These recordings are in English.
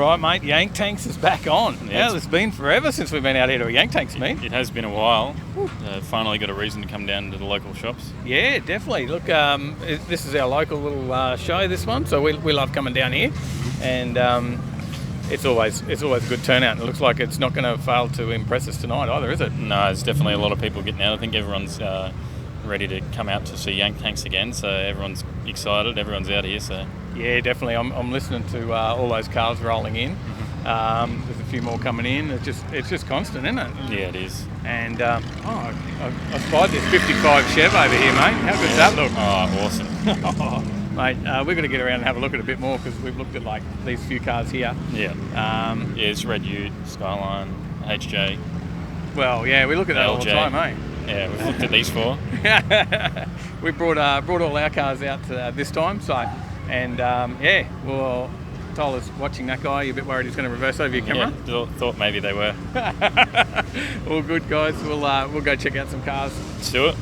right, mate. Yank Tanks is back on. Yeah, it's been forever since we've been out here to a Yank Tanks meet. It has been a while. Finally got a reason to come down to the local shops. Yeah, definitely. Look, this is our local little show, this one, so we love coming down here. And it's always a good turnout. And it looks like it's not going to fail to impress us tonight either, is it? No, there's definitely a lot of people getting out. I think everyone's ready to come out to see Yank Tanks again, so everyone's excited. Everyone's out here, so... Yeah, definitely. I'm listening to all those cars rolling in. There's a few more coming in. It's just constant, isn't it? Yeah, it is. And I spied this 55 Chev over here, mate. How good does that look? Oh, awesome. Mate, we've got to get around and have a look at a bit more because we've looked at like these few cars here. Yeah. It's Red Ute, Skyline, HJ. Well, yeah, we look at that all the time, mate. Yeah, we've looked at these four. We brought all our cars out this time, so... And well, told us watching that guy, you're a bit worried he's going to reverse over your camera? Yeah, thought maybe they were. All good, guys. We'll go check out some cars. Let's do it.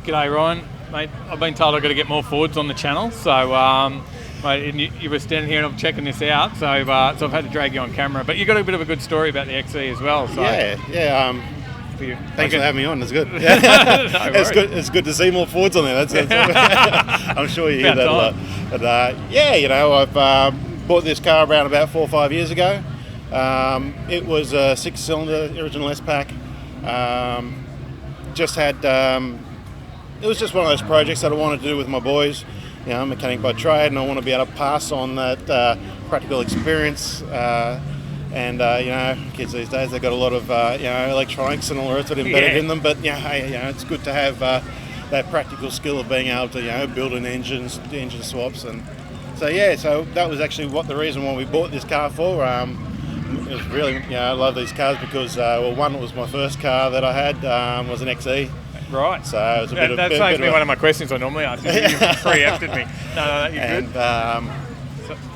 G'day, Ryan. Mate, I've been told I've got to get more Fords on the channel, so mate, you were standing here and I'm checking this out, so I've had to drag you on camera. But you got a bit of a good story about the XE as well. So thanks for having me on. It's good. Yeah. It's good to see more Fords on there. That's I'm sure you hear that a lot. But I've bought this car around about 4 or 5 years ago. It was a 6-cylinder original S-Pack. It was just one of those projects that I wanted to do with my boys. You know, I'm a mechanic by trade, and I want to be able to pass on that practical experience. Kids these days, they've got a lot of electronics and all the rest of it embedded in them. But it's good to have that practical skill of being able to build an engine swaps, and so that was actually the reason why we bought this car for. It was really I love these cars because one was my first car that I had was an XE. Right. So it was that saves me one of my questions I normally ask. You preempted me. No, you're good.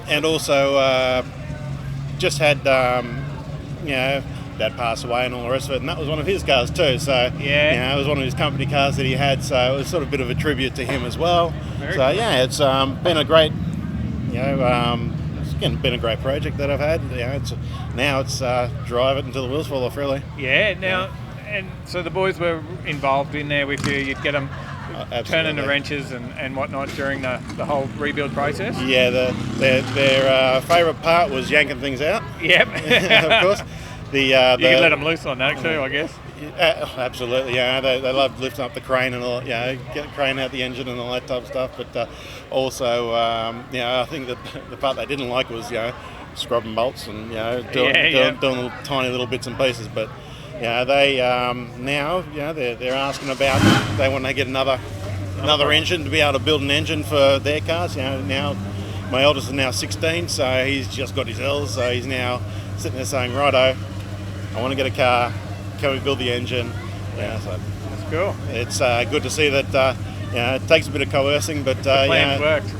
And also just had Dad passed away and all the rest of it, and that was one of his cars too. So it was one of his company cars that he had. So it was sort of a bit of a tribute to him as well. It's been a great, it's been a great project that I've had. It's drive it until the wheels fall off, really. Yeah. Now. And so the boys were involved in there with you. You'd get them. Absolutely. turning the wrenches and whatnot during the whole rebuild process? Yeah, their favourite part was yanking things out. Yep. Of course. You could let them loose on that too, I guess. Absolutely, yeah. They love lifting up the crane and all, get the crane out the engine and all that type of stuff. But also, I think that the part they didn't like was, scrubbing bolts and doing little, tiny little bits and pieces. But they now, they're asking about they want to get another engine to be able to build an engine for their cars. Now my eldest is now 16, so he's just got his L's, so he's now sitting there saying, righto, I want to get a car. Can we build the engine? So that's cool. It's good to see that. It takes a bit of coercing, but the plan's worked.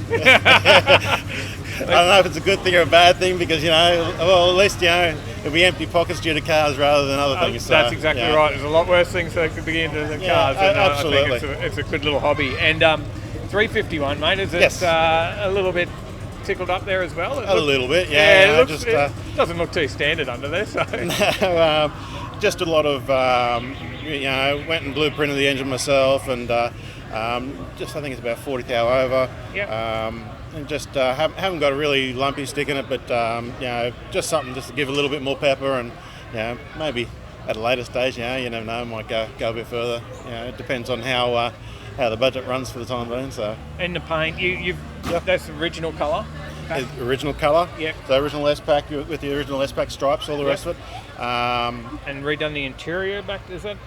I don't know if it's a good thing or a bad thing because at least it'll be empty pockets due to cars rather than other things. That's exactly right. There's a lot worse things that could be into than cars. And absolutely. I think it's a good little hobby. And 351, mate. Is it a little bit tickled up there as well? A little bit, yeah. It doesn't look too standard under there. So. No, just a lot of, went and blueprinted the engine myself and just I think it's about 40 thou over. Yep. And just haven't got a really lumpy stick in it, but just something just to give a little bit more pepper and maybe at a later stage, you never know, might go a bit further. It depends on how the budget runs for the time being. So. And the paint, that's the original colour. Original colour. Yep. So original S-Pack with the original S-Pack stripes, all the rest of it. And redone the interior back, is that?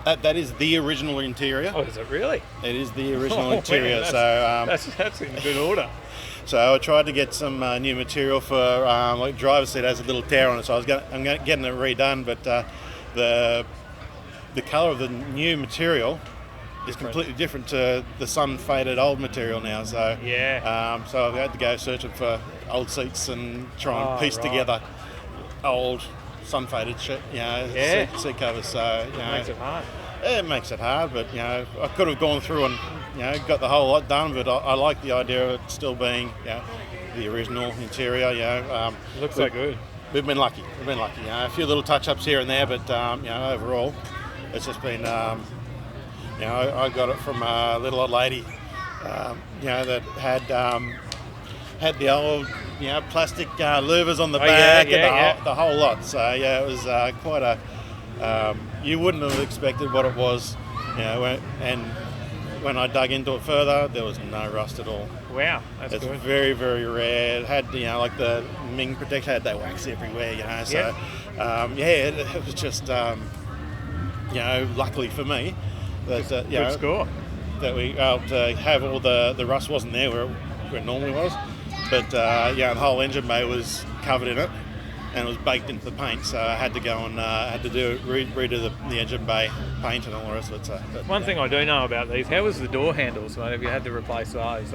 That is the original interior. Oh, is it really? It is the original interior. Man, that's in good order. So I tried to get some new material for like driver's seat has a little tear on it, so I'm getting it redone. But the colour of the new material is completely different to the sun-faded old material now. So so I've had to go searching for old seats and try and piece together old sun-faded seat covers. So it makes it hard. It makes it hard, but I could have gone through and got the whole lot done. But I like the idea of it still being the original interior. Looks so good. We've been lucky. A few little touch-ups here and there, but overall, it's just been. I got it from a little old lady, that had the old, plastic louvers on the back and the whole lot. So it was quite a. You wouldn't have expected what it was, when I dug into it further, there was no rust at all. Wow, that's good. It's very, very rare. It had, like the Ming protection had that wax everywhere, So, it was just, luckily for me. That, good score. That we to have all the rust wasn't there where it normally was, but the whole engine bay was covered in it, and it was baked into the paint. So I had to go and redo the engine bay paint and all the rest of it. So, one thing I do know about these, how was the door handles, mate? Have you had to replace those?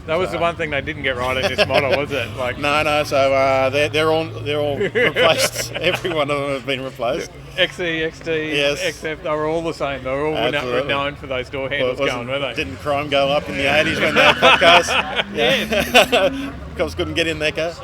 That was the one thing they didn't get right in this model, was it? Like no. So they're all replaced. Every one of them have been replaced. XE, XD, XF, they were all the same. They were all known for those door handles going, were they? Didn't crime go up in the 80s when they had pop cars? Yeah. Cops couldn't get in their car.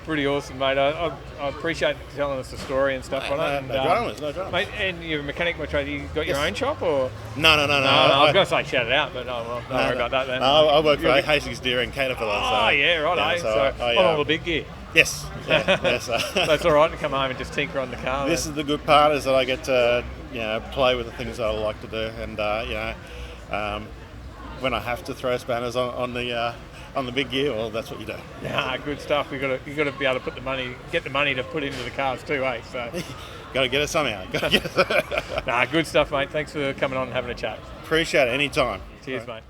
Pretty awesome, mate. I appreciate you telling us the story and stuff on it. No dramas. Mate, and you're a mechanic by trade, you got your own shop or? No. I was going to say shout it out, but don't worry about that then. I work for Hastings Deer and Caterpillar. So on all the big gear. Yes. So it's all right to come home and just tinker on the car. This is the good part, is that I get to play with the things that I like to do, and when I have to throw spanners on the big gear, well, that's what you do. Good stuff. You got to be able to get the money to put into the cars too, eh? So got to get it somehow. Good stuff, mate. Thanks for coming on and having a chat. Appreciate it. Anytime. Cheers, mate.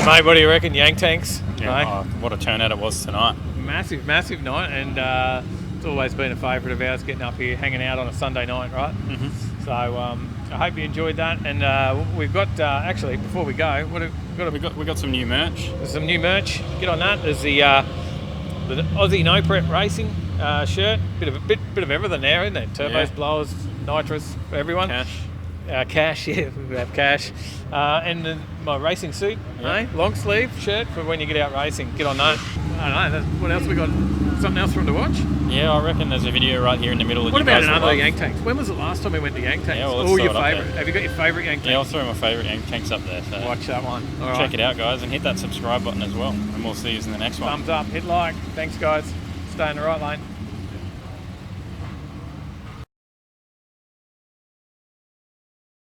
Mate, what do you reckon? Yank Tanks? Yeah, what a turnout it was tonight. Massive night, and it's always been a favourite of ours getting up here, hanging out on a Sunday night, right? Mm-hmm. So I hope you enjoyed that, and we've got actually before we go, We got some new merch. there's some new merch. Get on that. There's the Aussie No Prep Racing shirt. Bit of everything there, isn't it? Turbos, blowers, nitrous for everyone. Cash, yeah, we have cash. And then my racing suit, long sleeve shirt for when you get out racing. Get on that. I don't know. What else we got? Something else for them to watch? Yeah, I reckon there's a video right here in the middle. What about another Yank Tanks? When was the last time we went to Yank Tanks? Yeah, well, let's your throw it up favourite? there. Have you got your favourite Yank Tanks? Yeah, I'll throw my favourite Yank Tanks up there. So watch that one. All right. check it out, guys, and hit that subscribe button as well. And we'll see you in the next one. Thumbs up, hit like. Thanks, guys. Stay in the right lane.